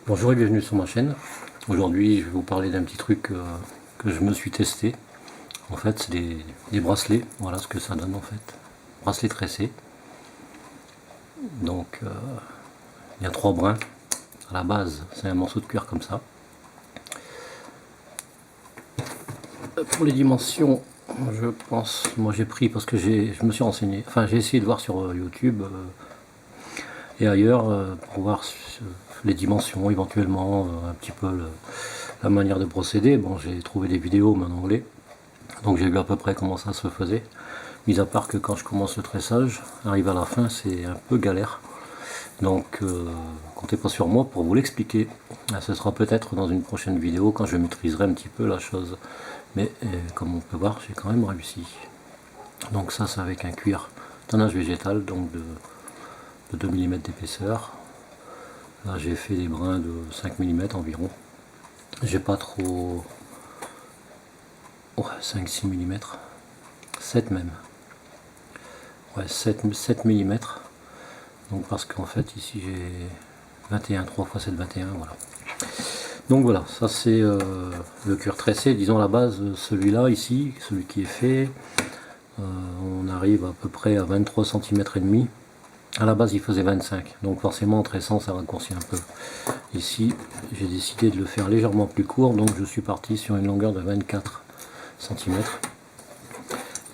Bonjour et bienvenue sur ma chaîne. Aujourd'hui je vais vous parler d'un petit truc que je me suis testé. En fait c'est des bracelets, voilà ce que ça donne en fait. Bracelets tressés. Donc il y a 3 brins. À la base c'est un morceau de cuir comme ça. Pour les dimensions, je pense, moi j'ai pris parce que je me suis renseigné, enfin j'ai essayé de voir sur YouTube et ailleurs pour voir les dimensions éventuellement, un petit peu la manière de procéder. Bon, j'ai trouvé des vidéos mais en anglais, donc j'ai vu à peu près comment ça se faisait, mis à part que quand je commence le tressage, arrive à la fin c'est un peu galère. Donc comptez pas sur moi pour vous l'expliquer. Ce sera peut-être dans une prochaine vidéo quand je maîtriserai un petit peu la chose. Mais comme on peut voir, j'ai quand même réussi. Donc ça c'est avec un cuir tannage végétal, donc de 2 mm d'épaisseur. Là j'ai fait des brins de 5 mm environ. J'ai pas trop... Ouais, 5-6 mm. 7 même. Ouais, 7 mm. Donc parce qu'en fait ici j'ai 21, 3 x 7, 21, voilà. Donc voilà, ça c'est le cuir tressé, disons à la base, celui-là ici, celui qui est fait, on arrive à peu près à 23 cm et demi. À la base il faisait 25, donc forcément en tressant ça raccourcit un peu. Ici j'ai décidé de le faire légèrement plus court, donc je suis parti sur une longueur de 24 cm.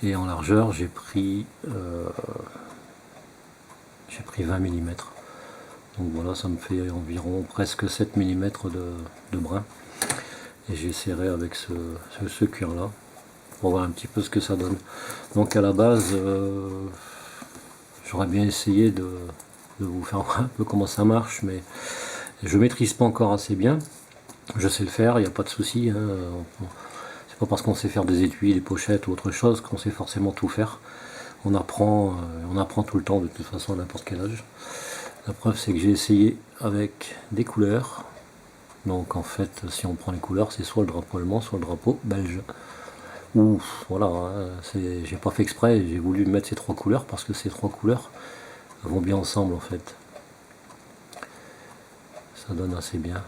Et en largeur j'ai pris 20 mm. Donc voilà, ça me fait environ presque 7 mm de brin. Et j'essaierai avec ce cuir là pour voir un petit peu ce que ça donne. Donc à la base j'aurais bien essayé de vous faire voir un peu comment ça marche, mais je maîtrise pas encore assez bien. Je sais le faire, il n'y a pas de souci, hein. C'est pas parce qu'on sait faire des étuis, des pochettes ou autre chose qu'on sait forcément tout faire. On apprend tout le temps de toute façon à n'importe quel âge. La preuve c'est que j'ai essayé avec des couleurs. Donc en fait si on prend les couleurs c'est soit le drapeau allemand soit le drapeau belge. Ou voilà, hein, j'ai pas fait exprès, j'ai voulu mettre ces 3 couleurs parce que ces 3 couleurs vont bien ensemble en fait. Ça donne assez bien.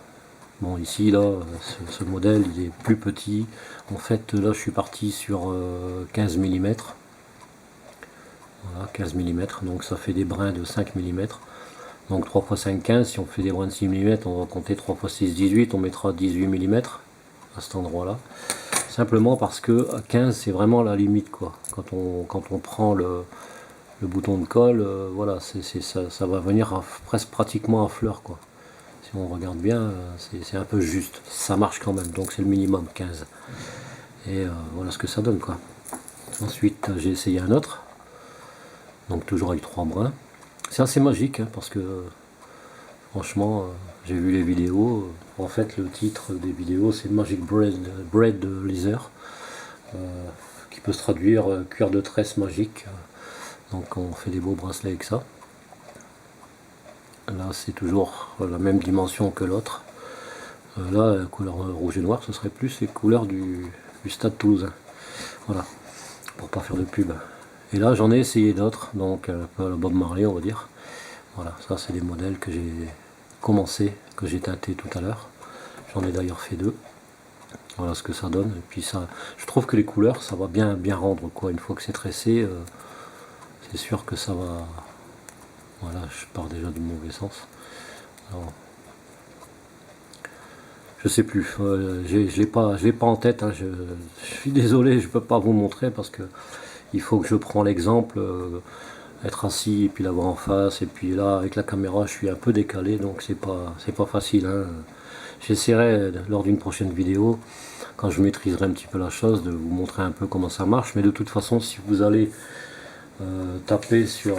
Bon ici là, ce modèle il est plus petit. En fait là je suis parti sur 15 mm. Voilà, 15 mm, donc ça fait des brins de 5 mm. Donc 3 x 5, 15, si on fait des brins de 6 mm, on va compter 3 x 6, 18, on mettra 18 mm à cet endroit-là. Simplement parce que à 15 c'est vraiment la limite quoi. Quand on prend le bouton de colle, voilà, ça va venir presque pratiquement à fleur quoi. Si on regarde bien, c'est un peu juste. Ça marche quand même, donc c'est le minimum 15. Et voilà ce que ça donne quoi. Ensuite j'ai essayé un autre. Donc toujours avec 3 brins. C'est assez magique hein, parce que franchement j'ai vu les vidéos. En fait le titre des vidéos c'est Magic Bread Laser, qui peut se traduire cuir de tresse magique. Donc on fait des beaux bracelets avec ça. Là c'est toujours la même dimension que l'autre. Là la couleur rouge et noir ce serait plus les couleurs du Stade Toulousain. Voilà, pour pas faire de pub. Et là j'en ai essayé d'autres, donc un peu à la Bob Marley on va dire. Voilà, ça c'est des modèles que j'ai commencé, que j'ai teinté tout à l'heure. J'en ai d'ailleurs fait 2. Voilà ce que ça donne. Et puis ça, je trouve que les couleurs ça va bien rendre quoi. Une fois que c'est tressé, c'est sûr que ça va. Voilà, je pars déjà du mauvais sens. Alors, je sais plus, je l'ai pas en tête. Hein, je suis désolé, je peux pas vous montrer parce que il faut que je prends l'exemple, être assis et puis l'avoir en face. Et puis là, avec la caméra, je suis un peu décalé, donc c'est pas facile. Hein. J'essaierai lors d'une prochaine vidéo, quand je maîtriserai un petit peu la chose, de vous montrer un peu comment ça marche. Mais de toute façon, si vous allez taper sur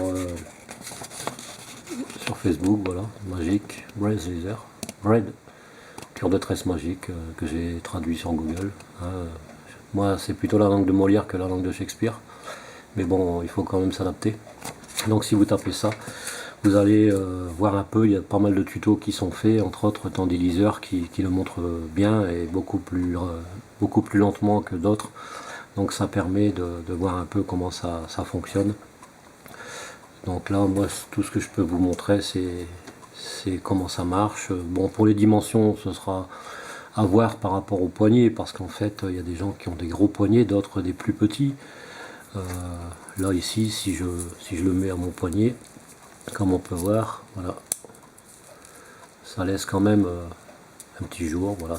Facebook, voilà, Magic Bread Laser, Bread, cœur de tresse magique, que j'ai traduit sur Google. Hein. Moi, c'est plutôt la langue de Molière que la langue de Shakespeare. Mais bon, il faut quand même s'adapter. Donc si vous tapez ça, vous allez voir un peu, il y a pas mal de tutos qui sont faits, entre autres Tandy Laser qui le montre bien et beaucoup plus lentement que d'autres. Donc ça permet de voir un peu comment ça fonctionne. Donc là, moi, tout ce que je peux vous montrer, c'est c'est comment ça marche. Bon, pour les dimensions, ce sera à voir par rapport au poignet, parce qu'en fait, il y a des gens qui ont des gros poignets, d'autres des plus petits. Là, ici, si je le mets à mon poignet, comme on peut voir, voilà, ça laisse quand même un petit jour. Voilà,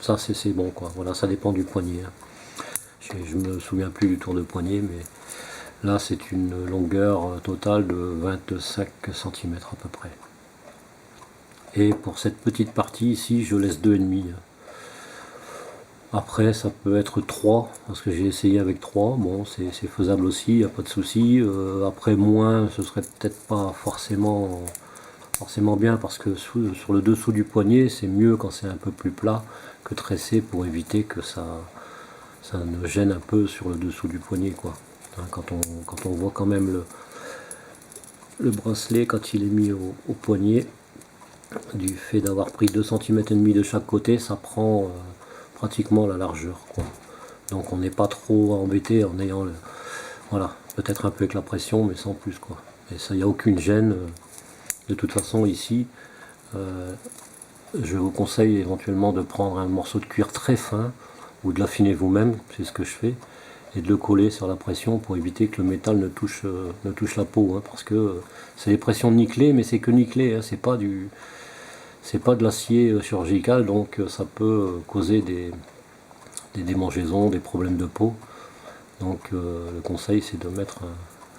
c'est bon, quoi. Voilà, ça dépend du poignet, hein. Je me souviens plus du tour de poignet, mais là, c'est une longueur totale de 25 cm à peu près. Et pour cette petite partie ici, je laisse 2,5. Après, ça peut être 3, parce que j'ai essayé avec 3. Bon, c'est faisable aussi, il n'y a pas de souci. Après, moins, ce serait peut-être pas forcément bien, parce que sur le dessous du poignet, c'est mieux quand c'est un peu plus plat que tressé, pour éviter que ça ne gêne un peu sur le dessous du poignet, quoi. Hein, quand on voit quand même le bracelet, quand il est mis au poignet, du fait d'avoir pris 2,5 cm de chaque côté, ça prend pratiquement la largeur, quoi. Donc on n'est pas trop embêté en ayant voilà, peut-être un peu avec la pression, mais sans plus, quoi. Et ça, il n'y a aucune gêne. De toute façon, ici, je vous conseille éventuellement de prendre un morceau de cuir très fin, ou de l'affiner vous-même, c'est ce que je fais, et de le coller sur la pression pour éviter que le métal ne touche la peau, hein, parce que c'est des pressions nickelées, mais c'est que nickelé, hein, c'est pas de l'acier chirurgical, donc ça peut causer des démangeaisons, des problèmes de peau. Donc le conseil, c'est de mettre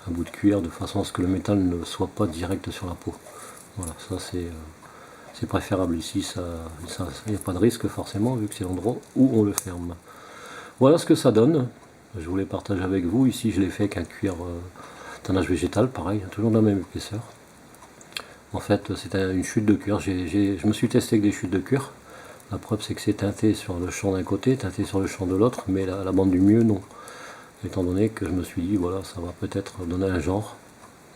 un bout de cuir de façon à ce que le métal ne soit pas direct sur la peau. Voilà, ça c'est préférable ici, il n'y a pas de risque forcément, vu que c'est l'endroit où on le ferme. Voilà ce que ça donne. Je voulais partager avec vous. Ici, je l'ai fait avec un cuir tannage végétal, pareil, toujours de la même épaisseur. En fait, c'est une chute de cuir. Je me suis testé avec des chutes de cuir. La preuve, c'est que c'est teinté sur le champ d'un côté, teinté sur le champ de l'autre, mais la bande du milieu, non. Étant donné que je me suis dit, voilà, ça va peut-être donner un genre.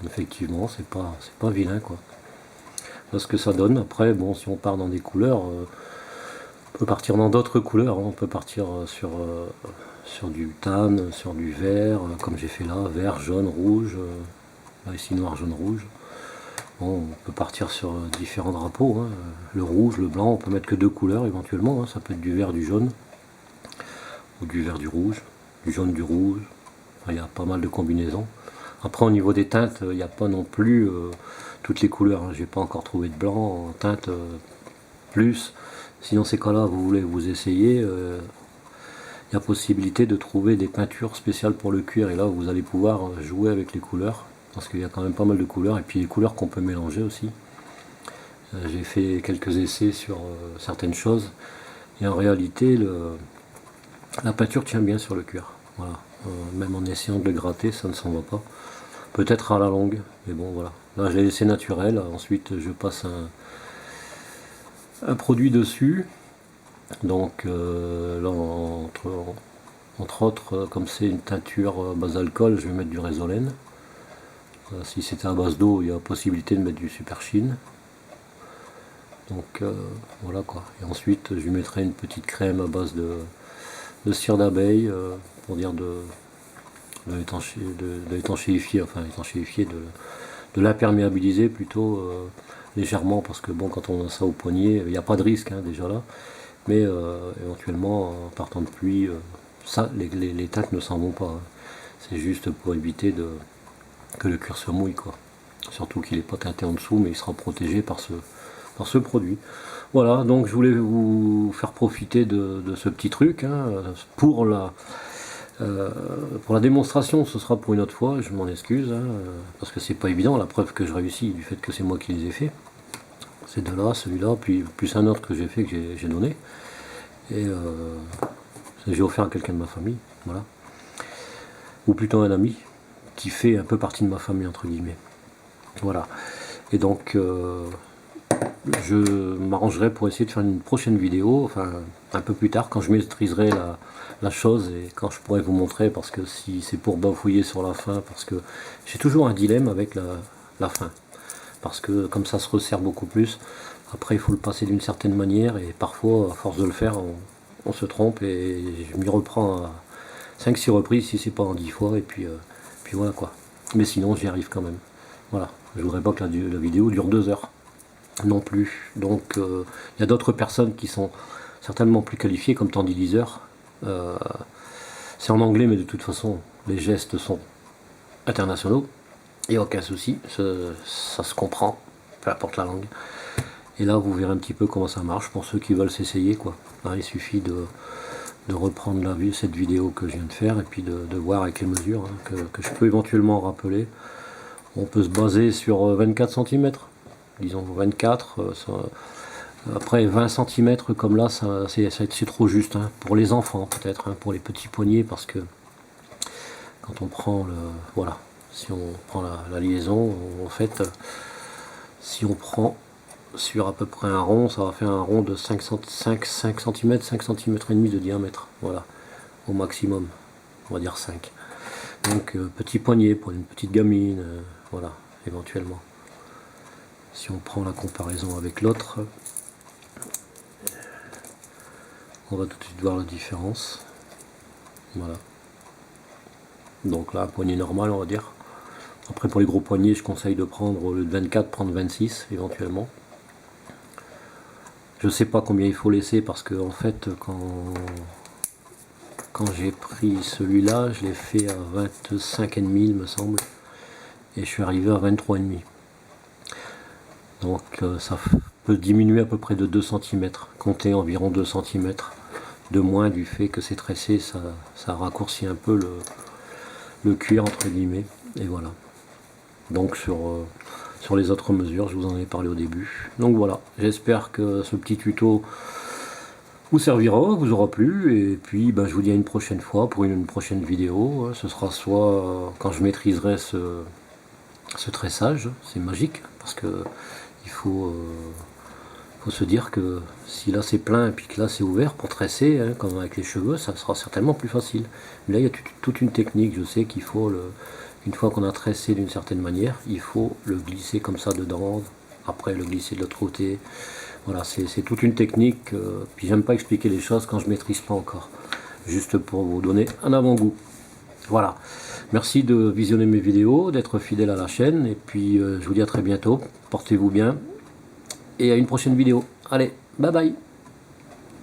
Effectivement, c'est pas vilain, quoi. Là, ce que ça donne. Après, bon, si on part dans des couleurs, on peut partir dans d'autres couleurs, hein. On peut partir sur du tan, sur du vert, comme j'ai fait là, vert, jaune, rouge, là ici noir, jaune, rouge. Bon, on peut partir sur différents drapeaux, hein. Le rouge, le blanc, on peut mettre que 2 couleurs éventuellement, hein. Ça peut être du vert, du jaune, ou du vert, du rouge, du jaune, du rouge. Enfin, il y a pas mal de combinaisons. Après, au niveau des teintes, il n'y a pas non plus toutes les couleurs, hein. J'ai pas encore trouvé de blanc en teinte plus. Si dans ces cas-là, vous voulez vous essayer, il y a possibilité de trouver des peintures spéciales pour le cuir, et là vous allez pouvoir jouer avec les couleurs, parce qu'il y a quand même pas mal de couleurs, et puis les couleurs qu'on peut mélanger aussi. J'ai fait quelques essais sur certaines choses, et en réalité la peinture tient bien sur le cuir. Voilà. Même en essayant de le gratter, ça ne s'en va pas. Peut-être à la longue, mais bon, voilà. Là, je l'ai laissé naturel. Ensuite, je passe un produit dessus. Donc, là, entre autres, comme c'est une teinture à base d'alcool, je vais mettre du Résolène. Si c'était à base d'eau, il y a possibilité de mettre du Superchine. Donc, voilà, quoi. Et ensuite, je lui mettrai une petite crème à base de cire d'abeille, pour dire de l'étanchéifier, enfin étanchéifier, de l'imperméabiliser plutôt légèrement, parce que bon, quand on a ça au poignet, il n'y a pas de risque, hein, déjà là, mais éventuellement en partant de pluie, ça, les teintes ne s'en vont pas, hein. C'est juste pour éviter que le cuir se mouille, quoi. Surtout qu'il n'est pas teinté en dessous, mais il sera protégé par ce produit. Voilà, donc je voulais vous faire profiter de ce petit truc, hein, pour la démonstration. Ce sera pour une autre fois, je m'en excuse, hein, parce que c'est pas évident. La preuve que je réussis du fait que c'est moi qui les ai fait, c'est de là, celui-là, puis plus un autre que j'ai fait, que j'ai donné, et j'ai offert à quelqu'un de ma famille, voilà, ou plutôt un ami qui fait un peu partie de ma famille, entre guillemets. Voilà, et donc je m'arrangerai pour essayer de faire une prochaine vidéo, enfin un peu plus tard, quand je maîtriserai la chose, et quand je pourrai vous montrer, parce que si c'est pour bafouiller sur la fin, parce que j'ai toujours un dilemme avec la fin, parce que comme ça se resserre beaucoup plus, après il faut le passer d'une certaine manière, et parfois à force de le faire, on se trompe, et je m'y reprends à 5-6 reprises, si c'est pas en 10 fois, et puis voilà, quoi. Mais sinon j'y arrive quand même. Voilà, je voudrais pas que la vidéo dure 2 heures non plus. Donc il y a d'autres personnes qui sont certainement plus qualifiées comme Tandy Deezer. C'est en anglais, mais de toute façon les gestes sont internationaux, et aucun souci, ça se comprend, peu importe la langue. Et là vous verrez un petit peu comment ça marche pour ceux qui veulent s'essayer, quoi. Hein, il suffit de reprendre cette vidéo que je viens de faire, et puis de voir avec les mesures, hein, que je peux éventuellement rappeler. On peut se baser sur 24 cm, disons 24, après 20 cm comme là, c'est trop juste, hein, pour les enfants peut-être, hein, pour les petits poignets, parce que quand on prend voilà, si on prend la liaison, en fait, si on prend sur à peu près un rond, ça va faire un rond de 5 cm, 5 cm et demi de diamètre, voilà, au maximum, on va dire 5. Donc petit poignet pour une petite gamine, voilà, éventuellement. Si on prend la comparaison avec l'autre, on va tout de suite voir la différence. Voilà. Donc là, un poignet normal, on va dire. Après, pour les gros poignets, je conseille de prendre, au lieu de 24, prendre 26 éventuellement. Je sais pas combien il faut laisser, parce que en fait, quand j'ai pris celui-là, je l'ai fait à 25,5, il me semble, et je suis arrivé à 23,5. Donc ça peut diminuer à peu près de 2 cm, compter environ 2 cm de moins, du fait que c'est tressé, ça raccourcit un peu le cuir entre guillemets, et voilà. Donc sur les autres mesures, je vous en ai parlé au début. Donc voilà, j'espère que ce petit tuto vous servira, vous aura plu, et puis je vous dis à une prochaine fois pour une prochaine vidéo. Ce sera soit quand je maîtriserai ce tressage, c'est magique, parce que il faut se dire que si là c'est plein et puis que là c'est ouvert pour tresser, hein, comme avec les cheveux, ça sera certainement plus facile. Mais là il y a toute une technique, je sais qu'il faut, une fois qu'on a tressé d'une certaine manière, il faut le glisser comme ça dedans, après le glisser de l'autre côté. Voilà, c'est toute une technique, puis j'aime pas expliquer les choses quand je maîtrise pas encore, juste pour vous donner un avant-goût. Voilà, merci de visionner mes vidéos, d'être fidèle à la chaîne, et puis je vous dis à très bientôt, portez-vous bien, et à une prochaine vidéo. Allez, bye bye.